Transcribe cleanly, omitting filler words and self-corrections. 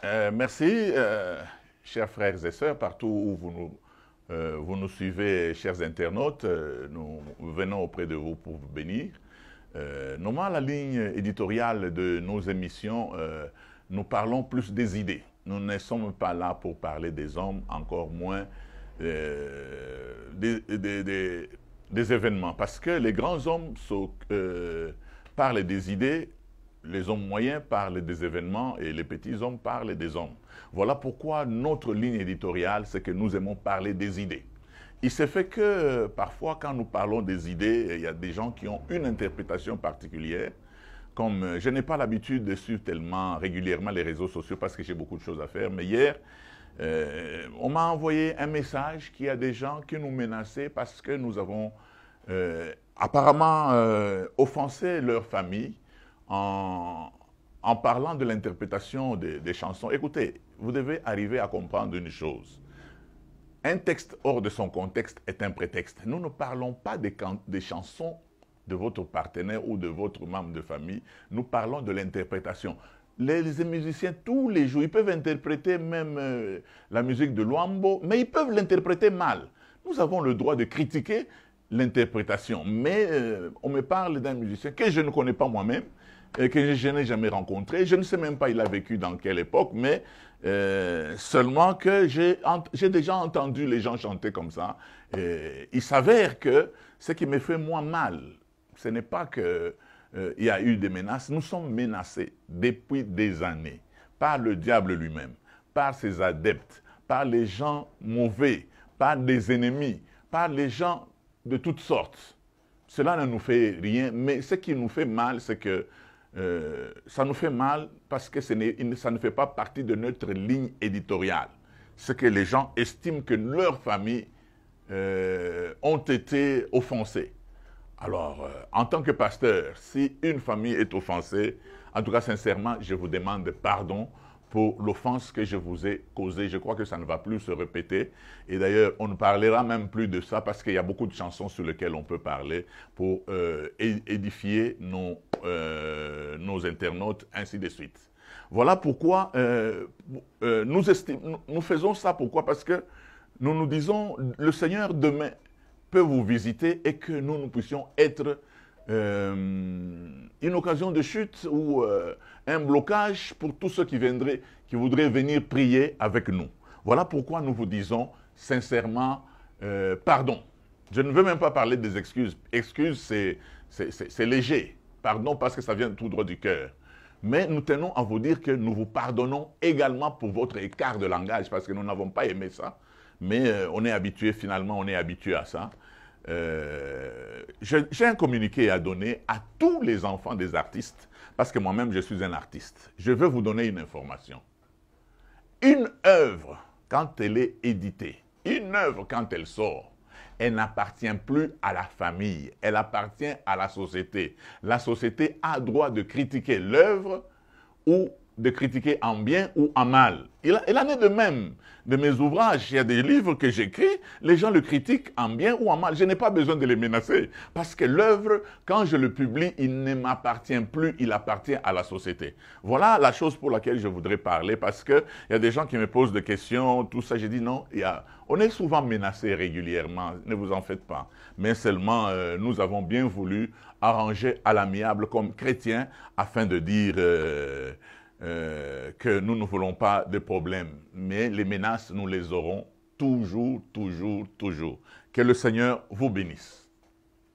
Merci, chers frères et sœurs, partout où vous nous suivez, chers internautes. Nous venons auprès de vous pour vous bénir. Normalement, la ligne éditoriale de nos émissions, nous parlons plus des idées. Nous ne sommes pas là pour parler des hommes, encore moins des événements. Parce que les grands hommes parlent des idées, les hommes moyens parlent des événements et les petits hommes parlent des hommes. Voilà pourquoi notre ligne éditoriale, c'est que nous aimons parler des idées. Il se fait que parfois, quand nous parlons des idées, il y a des gens qui ont une interprétation particulière. Comme je n'ai pas l'habitude de suivre tellement régulièrement les réseaux sociaux parce que j'ai beaucoup de choses à faire, mais hier, on m'a envoyé un message qu'il y a des gens qui nous menaçaient parce que nous avons apparemment offensé leur famille en parlant de l'interprétation des chansons. Écoutez, vous devez arriver à comprendre une chose. Un texte hors de son contexte est un prétexte. Nous ne parlons pas des chansons de votre partenaire ou de votre membre de famille. Nous parlons de l'interprétation. Les musiciens, tous les jours, ils peuvent interpréter même la musique de Luambo, mais ils peuvent l'interpréter mal. Nous avons le droit de critiquer l'interprétation. Mais on me parle d'un musicien que je ne connais pas moi-même, que je n'ai jamais rencontré. Je ne sais même pas il a vécu dans quelle époque, mais seulement que j'ai déjà entendu les gens chanter comme ça. Il s'avère que ce qui me fait moi mal, ce n'est pas qu'il y a eu des menaces. Nous sommes menacés depuis des années par le diable lui-même, par ses adeptes, par les gens mauvais, par des ennemis, par les gens de toutes sortes. Cela ne nous fait rien, mais ce qui nous fait mal, c'est que ça nous fait mal parce que ça ne fait pas partie de notre ligne éditoriale. C'est que les gens estiment que leurs familles ont été offensées. Alors, en tant que pasteur, si une famille est offensée, en tout cas, sincèrement, je vous demande pardon pour l'offense que je vous ai causée. Je crois que ça ne va plus se répéter. Et d'ailleurs, on ne parlera même plus de ça parce qu'il y a beaucoup de chansons sur lesquelles on peut parler pour édifier nos internautes, ainsi de suite. Voilà pourquoi nous faisons ça. Pourquoi? Parce que nous nous disons, le Seigneur demain peut vous visiter et que nous puissions être une occasion de chute ou un blocage pour tous ceux qui voudraient venir prier avec nous. Voilà pourquoi nous vous disons sincèrement pardon. Je ne veux même pas parler des excuses. Excuses, c'est léger. Pardon parce que ça vient tout droit du cœur. Mais nous tenons à vous dire que nous vous pardonnons également pour votre écart de langage parce que nous n'avons pas aimé ça. Mais on est habitué, finalement, on est habitué à ça. J'ai un communiqué à donner à tous les enfants des artistes, parce que moi-même je suis un artiste. Je veux vous donner une information. Une œuvre, quand elle est éditée, une œuvre quand elle sort, elle n'appartient plus à la famille, elle appartient à la société. La société a droit de critiquer l'œuvre ou de critiquer en bien ou en mal. Il en est de même de mes ouvrages. Il y a des livres que j'écris, les gens le critiquent en bien ou en mal. Je n'ai pas besoin de les menacer parce que l'œuvre, quand je le publie, il ne m'appartient plus, il appartient à la société. Voilà la chose pour laquelle je voudrais parler parce qu'il y a des gens qui me posent des questions, tout ça. J'ai dit non, on est souvent menacé régulièrement, ne vous en faites pas. Mais seulement, nous avons bien voulu arranger à l'amiable comme chrétiens afin de dire que nous ne voulons pas de problème. Mais les menaces, nous les aurons toujours, toujours, toujours. Que le Seigneur vous bénisse.